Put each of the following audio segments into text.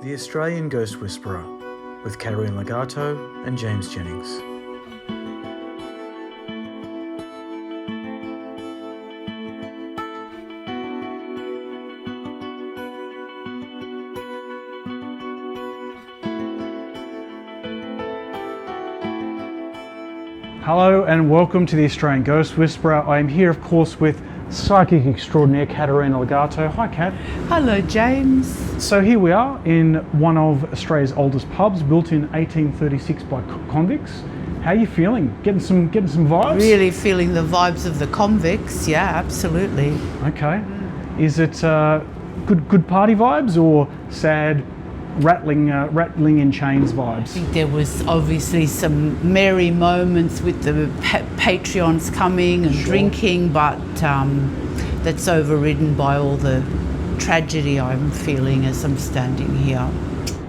The Australian Ghost Whisperer with Katerina Legato and James Jennings. Hello and welcome to the Australian Ghost Whisperer. I am here, of course, with psychic extraordinaire Katerina Legato. Hi, Kat. Hello, James. So here we are in one of Australia's oldest pubs, built in 1836 by convicts. How are you feeling? Getting some vibes? Really feeling the vibes of the convicts. Yeah, absolutely. Okay. Is it good party vibes or sad, rattling in chains vibes? I think there was obviously some merry moments with the Patreons coming and drinking, but that's overridden by all the tragedy I'm feeling as I'm standing here.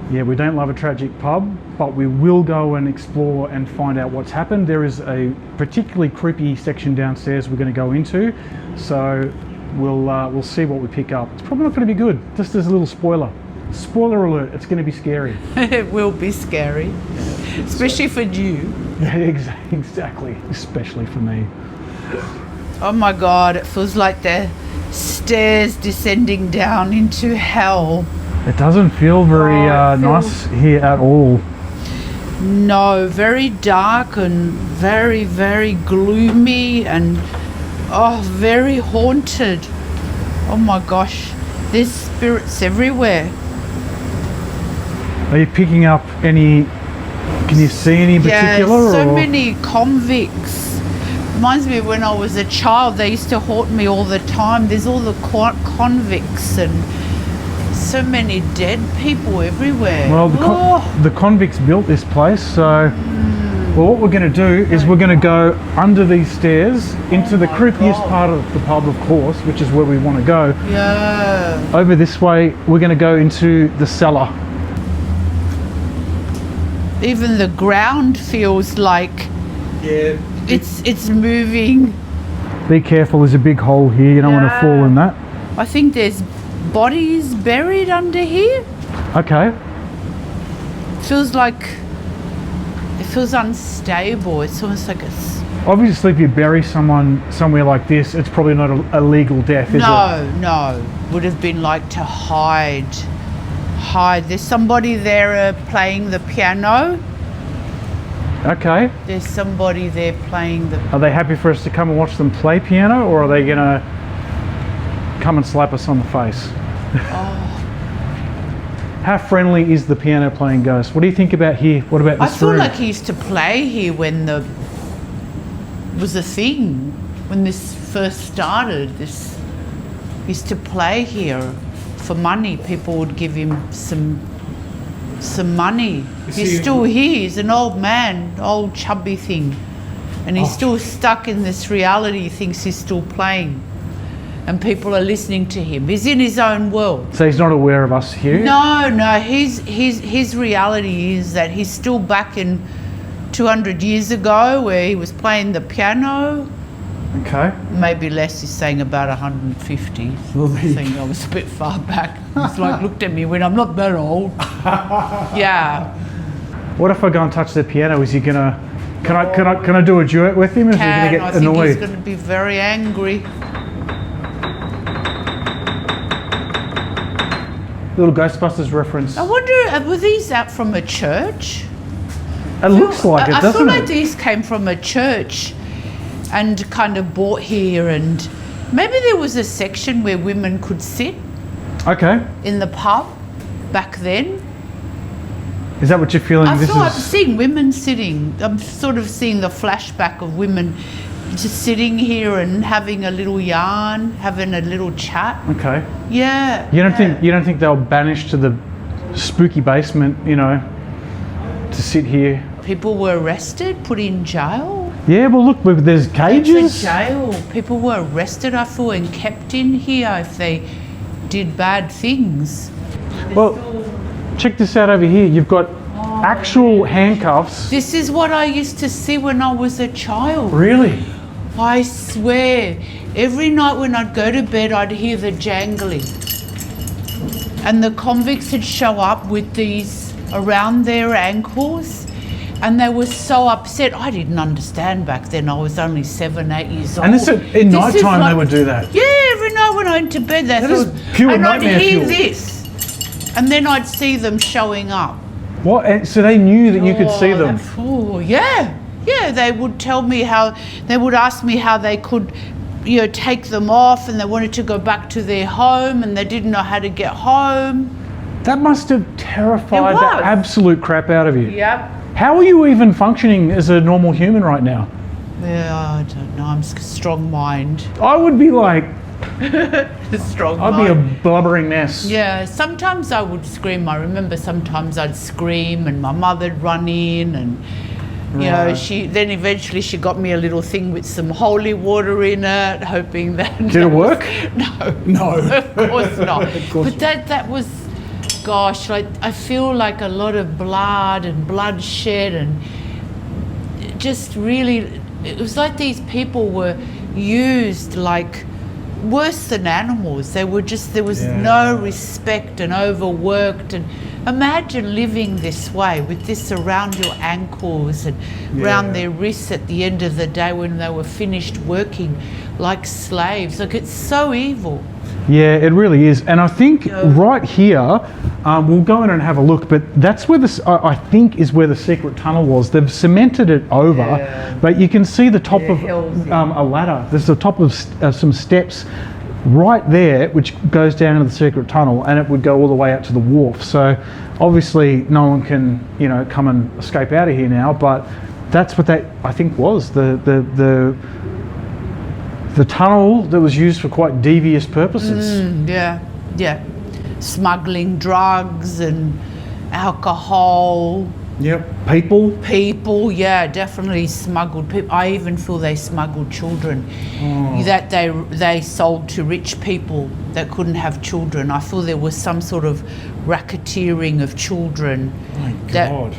Yeah, we don't love a tragic pub, but we will go and explore and find out what's happened. There is a particularly creepy section downstairs we're going to go into, so we'll see what we pick up. It's probably not going to be good. Just as a little spoiler. Spoiler alert, it's going to be scary. It will be scary, especially for you. Yeah, exactly, especially for me. Oh my God, it feels like the stairs descending down into hell. It doesn't feel very nice here at all. No, very dark and very, very gloomy and very haunted. Oh my gosh, there's spirits everywhere. Are you picking up any, can you see any in particular? Yeah, so many convicts. Reminds me of when I was a child, they used to haunt me all the time. There's all the convicts and so many dead people everywhere. Well, the convicts built this place, so well, what we're going to do is we're going to go under these stairs into the creepiest part of the pub, of course, which is where we want to go. Yeah. Over this way, we're going to go into the cellar. Even the ground feels like it's moving. Be careful, there's a big hole here, you don't want to fall in that. I think there's bodies buried under here. Okay. Feels unstable. It's almost like it's... Obviously, if you bury someone somewhere like this, it's probably not a legal death, is it? No. Would have been like to hide. There's somebody there playing the piano. Okay. There's somebody there playing the... Are they happy for us to come and watch them play piano, or are they going to come and slap us on the face? How friendly is the piano playing ghost? What do you think about here? What about this room? I feel like he used to play here when was a thing. When this first started, this used to play here for money. People would give him some money. He's still here. He's an old man, old chubby thing. And he's still stuck in this reality. He thinks he's still playing. And people are listening to him. He's in his own world. So he's not aware of us here? No. His reality is that he's still back in 200 years ago where he was playing the piano. Okay. Maybe less, he's saying about 150. I think I was a bit far back. He's like, looked at me when I'm not that old. Yeah. What if I go and touch the piano? Is he gonna, can I do a duet with him? Is he gonna get annoyed? I think he's gonna be very angry. Little Ghostbusters reference. I wonder, were these out from a church? It looks like it, doesn't it? I feel like these came from a church and kind of bought here, and maybe there was a section where women could sit. Okay. In the pub back then. Is that what you're feeling? I'm seeing women sitting. I'm sort of seeing the flashback of women just sitting here and having a little yarn, having a little chat. Okay. Yeah. You don't think they'll banish to the spooky basement, to sit here? People were arrested, put in jail. Yeah, well look, there's cages. It's a jail. People were arrested, I feel, and kept in here if they did bad things. Well, check this out over here. You've got actual handcuffs. This is what I used to see when I was a child. Really? I swear, every night when I'd go to bed, I'd hear the jangling. and the convicts would show up with these around their ankles, and they were so upset. I didn't understand back then. I was only 7, 8 years old. And in night time they would do that? Yeah, every night when I went to bed, they That thought, is pure and I'd nightmare hear fuel. this, and then I'd see them showing up. What? And so they knew that you could see them? Yeah, they would tell me how, they would ask me how they could, take them off, and they wanted to go back to their home and they didn't know how to get home. That must have terrified It the was. absolute crap out of you. Yep. How are you even functioning as a normal human right now? Yeah, I don't know, I'm a strong mind. I would be like, Strong I'd mind. be a blubbering mess. Yeah, sometimes I would scream. I remember sometimes I'd scream and my mother'd run in, and then eventually she got me a little thing with some holy water in it, hoping that... Did it work? No, of course not. But that was, gosh, I feel like a lot of blood and bloodshed, and just really, it was like these people were used like worse than animals. They were just, there was no respect, and overworked. And imagine living this way with this around your ankles and around their wrists at the end of the day when they were finished working like slaves. Like, it's so evil. Yeah, it really is. And I think right here, we'll go in and have a look, but that's where I think is where the secret tunnel was. They've cemented it over, but you can see the top of a ladder. There's the top of some steps right there, which goes down into the secret tunnel, and it would go all the way out to the wharf. So obviously no one can, come and escape out of here now, but that's what that, I think, was. The tunnel that was used for quite devious purposes. Yeah. Smuggling drugs and alcohol. Yep. People, definitely smuggled people. I even feel they smuggled children that they sold to rich people that couldn't have children. I feel there was some sort of racketeering of children. My God.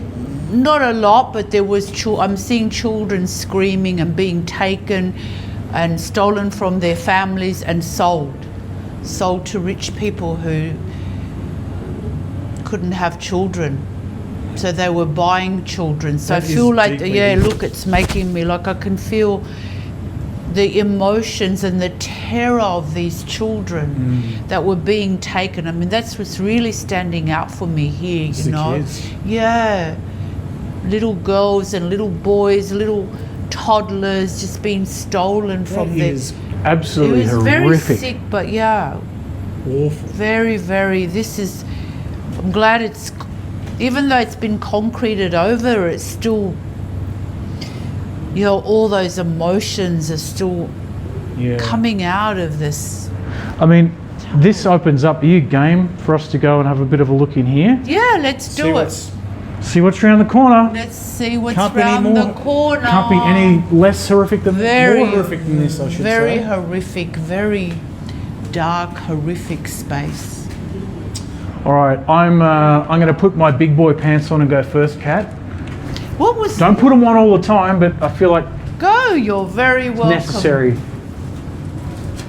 Not a lot, but there was. I'm seeing children screaming and being taken and stolen from their families and sold to rich people who couldn't have children. So they were buying children. So That I feel is like, deeply look, it's making me, like, I can feel the emotions and the terror of these children that were being taken. I mean, that's what's really standing out for me here, It's the kids. Yeah. Little girls and little boys, little toddlers just being stolen from their... Absolutely It was horrific. very sick, but Awful. very, very, I'm glad it's, even though it's been concreted over, it's still, all those emotions are still coming out of this. I mean, this opens up. Are you game for us to go and have a bit of a look in here? Yeah, let's do it. See what's around the corner. Let's see what's Can't be around any the more- corner. Can't be any less horrific than Very- more horrific than this, I should Very say. horrific, very dark, horrific space. All right, I'm going to put my big boy pants on and go first, Kat. What was... Don't put them on all the time, but I feel like Go, you're very welcome. necessary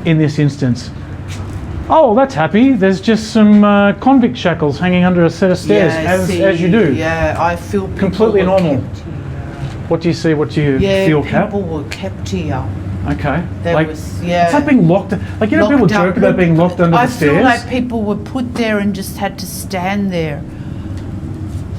in this instance. Oh, that's happy. There's just some convict shackles hanging under a set of stairs, as you do. Yeah, I feel people Completely were normal. kept here. What do you see? What do you feel, Kat? people were kept here. Okay. There It's like being locked. Like, people Locked joke up. about being locked under I the stairs. feel like people were put there and just had to stand there.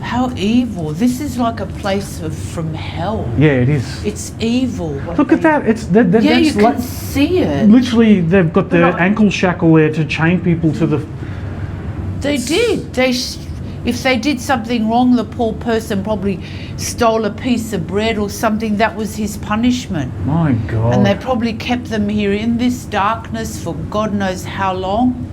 How evil. This is like a place from hell. Yeah, it is. It's evil. Look at that. It's Yeah, that's you can like see it. literally they've got the But I- ankle shackle there to chain people to the. They did. If they did something wrong, the poor person probably stole a piece of bread or something. That was his punishment. My God. And they probably kept them here in this darkness for God knows how long.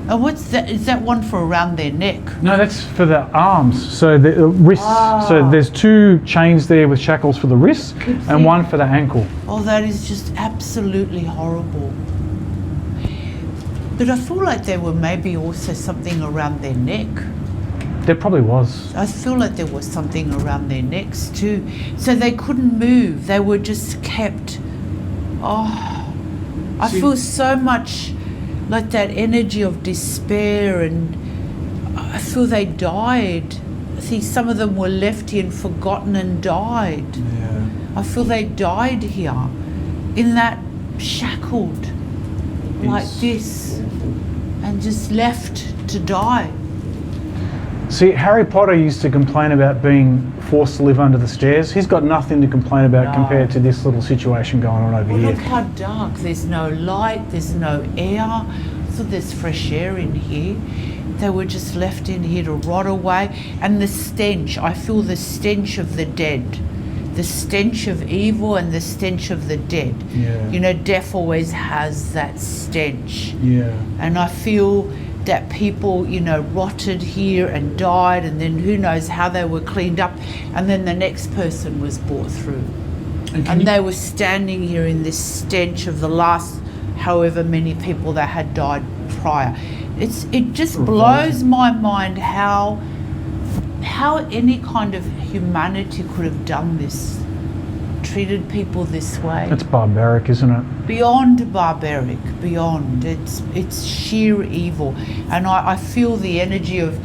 And what's that? Is that one for around their neck? No, that's for the arms. So the wrists. So there's two chains there with shackles for the wrists and one for the ankle. Oh, that is just absolutely horrible. But I feel like there were maybe also something around their neck. There probably was. I feel like there was something around their necks too. So they couldn't move. They were just kept. Oh, I feel so much like that energy of despair, and I feel they died. I think some of them were left here and forgotten and died. Yeah. I feel they died here, in that shackled, like this, and just left to die. See, Harry Potter used to complain about being forced to live under the stairs. He's got nothing to complain about compared to this little situation going on over here. Look how dark. There's no light, there's no air. So there's fresh air in here. They were just left in here to rot away. And the stench, I feel the stench of the dead. The stench of evil and the stench of the dead. Yeah. You know, death always has that stench. Yeah. And I feel that people, you know, rotted here and died, and then who knows how they were cleaned up, and then the next person was brought through. And they were standing here in this stench of the last however many people that had died prior. It just blows my mind how any kind of humanity could have done this, treated people this way. That's barbaric, isn't it? Beyond barbaric, beyond. It's sheer evil. And I feel the energy of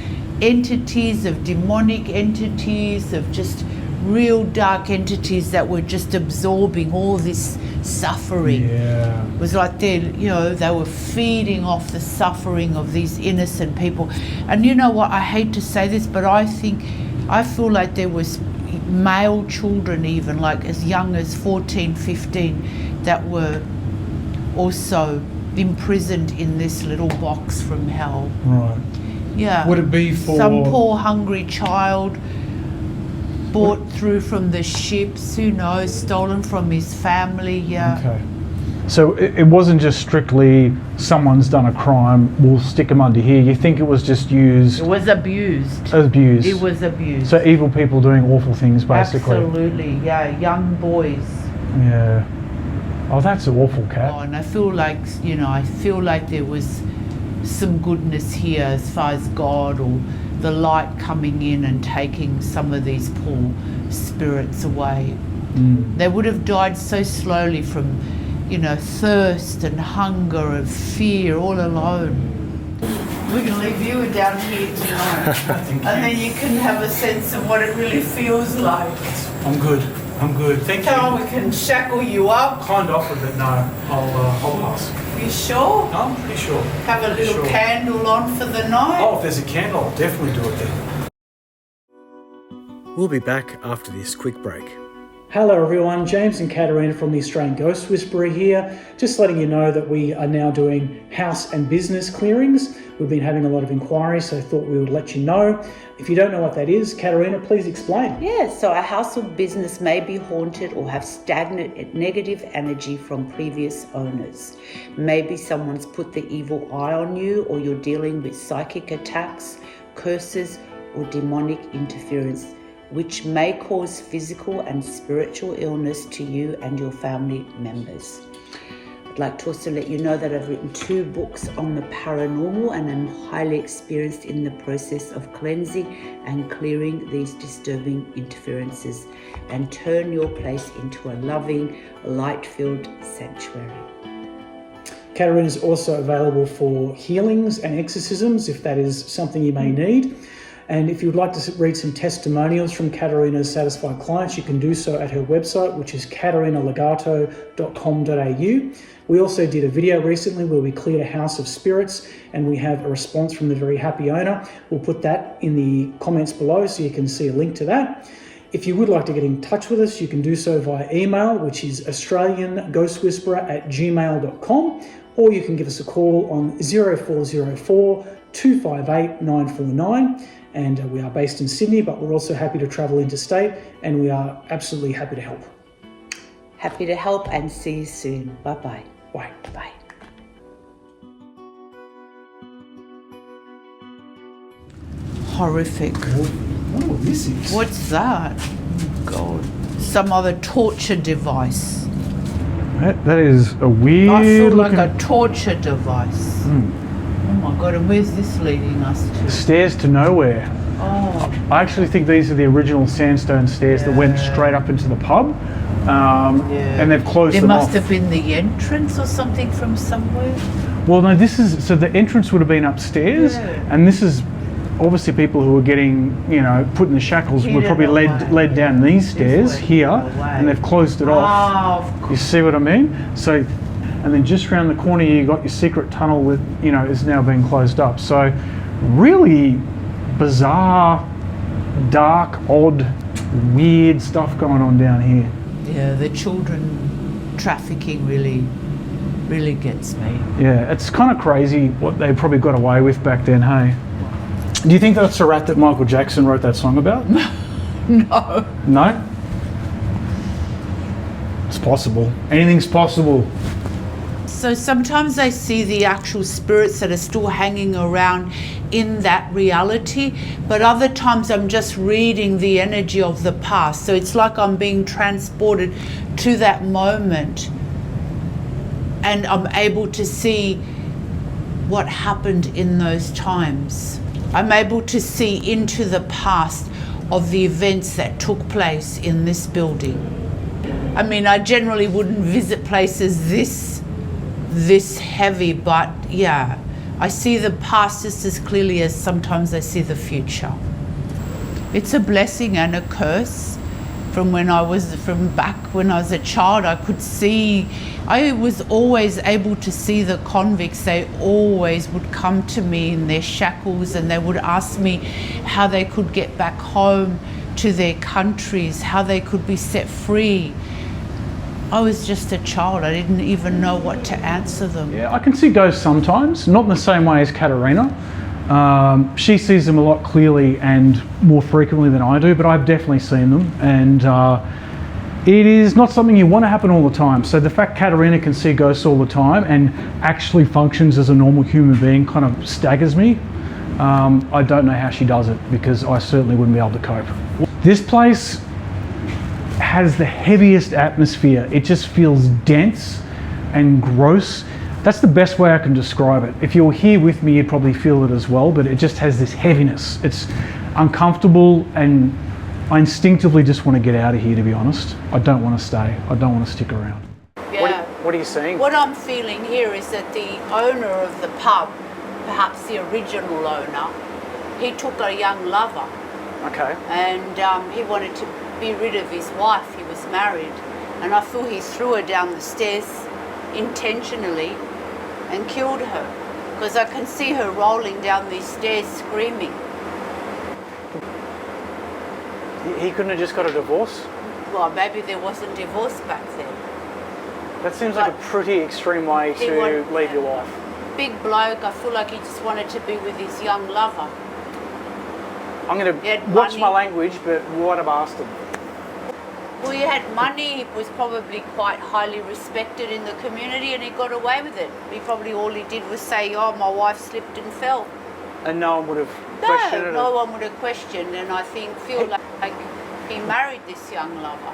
entities, of demonic entities, of just real dark entities that were just absorbing all this suffering. Yeah. It was like they were feeding off the suffering of these innocent people. And you know what, I hate to say this, but I feel like there was male children, even like as young as 14, 15, that were also imprisoned in this little box from hell. Right. Yeah. Would it be for some poor hungry child brought through from the ships, who knows, stolen from his family? Yeah. Okay. So it wasn't just strictly someone's done a crime, we'll stick them under here. You think it was just used? It was abused. Abused. It was abused. So evil people doing awful things, basically. Absolutely, yeah. Young boys. Yeah. Oh, that's awful, Kat. Oh, and I feel like, there was some goodness here as far as God or the light coming in and taking some of these poor spirits away. They would have died so slowly from, thirst and hunger and fear, all alone. We can leave you down here tonight, and then you can have a sense of what it really feels like. I'm good. Thank you. How we can shackle you up. Kind of, but no, I'll pass. You sure? No, I'm pretty sure. Have a little candle on for the night? Oh, if there's a candle, I'll definitely do it then. We'll be back after this quick break. Hello everyone, James and Katarina from the Australian Ghost Whisperer here. Just letting you know that we are now doing house and business clearings. We've been having a lot of inquiries, so I thought we would let you know. If you don't know what that is, Katarina, please explain. Yeah, so a house or business may be haunted or have stagnant negative energy from previous owners. Maybe someone's put the evil eye on you, or you're dealing with psychic attacks, curses, or demonic interference, which may cause physical and spiritual illness to you and your family members. I'd like to also let you know that I've written 2 books on the paranormal, and I'm highly experienced in the process of cleansing and clearing these disturbing interferences and turn your place into a loving, light-filled sanctuary. Katarina is also available for healings and exorcisms if that is something you may need. And if you would like to read some testimonials from Katarina's satisfied clients, you can do so at her website, which is katarinalegato.com.au. We also did a video recently where we cleared a house of spirits, and we have a response from the very happy owner. We'll put that in the comments below so you can see a link to that. If you would like to get in touch with us, you can do so via email, which is australianghostwhisperer@gmail.com, or you can give us a call on 0404 258 949. And we are based in Sydney, but we're also happy to travel interstate, and we are absolutely happy to help. Happy to help, and see you soon. Bye-bye. Bye. Bye. Horrific. Oh, this is. What's that? Oh, God. Some other torture device. That is a weird. I feel like looking... a torture device. Oh my God, and where's this leading us to? Stairs to nowhere. Oh. I actually think these are the original sandstone stairs that went straight up into the pub, and they've closed them off. There must have been the entrance or something from somewhere. Well, no, this is, so the entrance would have been upstairs, and this is obviously people who were getting, you know, put in the shackles were probably led down these stairs here, and they've closed it off. You see what I mean? So, and then just around the corner you got your secret tunnel with, you know, is now being closed up. So really bizarre, dark, odd, weird stuff going on down here. Yeah, the children trafficking really gets me. Yeah, it's kind of crazy what they probably got away with back then, hey? Do you think that's a rat that Michael Jackson wrote that song about? No. No? It's possible. Anything's possible. So sometimes I see the actual spirits that are still hanging around in that reality, but other times I'm just reading the energy of the past. So it's like I'm being transported to that moment, and I'm able to see what happened in those times. I'm able to see into the past of the events that took place in this building. I mean, I generally wouldn't visit places this heavy, but yeah, I see the past just as clearly as sometimes I see the future. It's a blessing and a curse. From back when I was a child, I could see, I was always able to see the convicts. They always would come to me in their shackles, and they would ask me how they could get back home to their countries, how they could be set free. I was just a child. I didn't even know what to answer them. Yeah, I can see ghosts sometimes, not in the same way as Katerina. She sees them a lot clearly and more frequently than I do, but I've definitely seen them, and it is not something you want to happen all the time. So the fact Katerina can see ghosts all the time and actually functions as a normal human being kind of staggers me. I don't know how she does it, because I certainly wouldn't be able to cope. This place has the heaviest atmosphere. It just feels dense and gross. That's the best way I can describe it. If you were here with me, you'd probably feel it as well, but it just has this heaviness. It's uncomfortable, and I instinctively just want to get out of here, to be honest. I don't want to stay. I don't want to stick around. Yeah. What are you seeing? What I'm feeling here is that the owner of the pub, perhaps the original owner, he took a young lover. Okay. And he wanted to be rid of his wife. He was married. And I feel he threw her down the stairs intentionally and killed her, because I can see her rolling down these stairs screaming. He couldn't have just got a divorce? Well, maybe there wasn't divorce back then. That seems like a pretty extreme way to leave your wife. Big bloke, I feel like he just wanted to be with his young lover. I'm going to watch my language, but what a bastard. Well, he had money, he was probably quite highly respected in the community, and he got away with it. All he did was say, oh, my wife slipped and fell. And no one would have questioned it? No one would have questioned, and I feel like he married this young lover.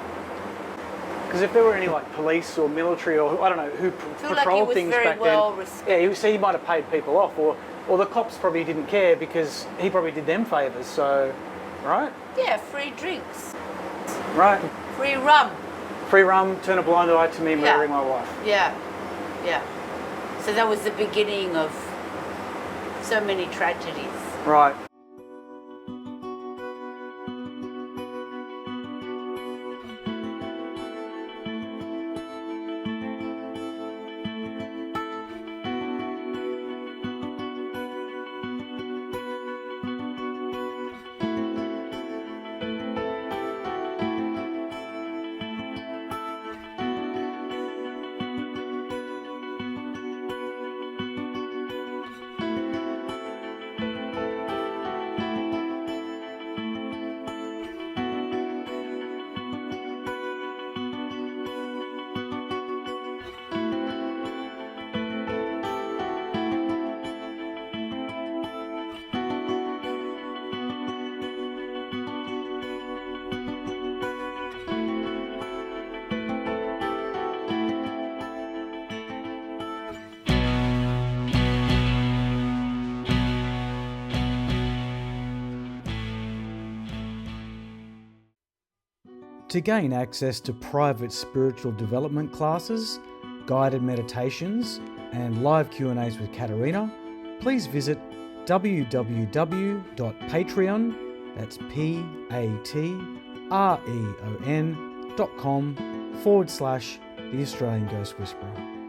Because if there were any like police or military or I don't know who patrolled things back then, yeah, he might have paid people off, or the cops probably didn't care because he probably did them favours. So, right? Yeah, free drinks. Right. Free rum. Free rum. Turn a blind eye to me murdering my wife. Yeah, yeah. So that was the beginning of so many tragedies. Right. To gain access to private spiritual development classes, guided meditations, and live Q&As with Katerina, please visit www.patreon, that's patreon.com/The Australian Ghost Whisperer.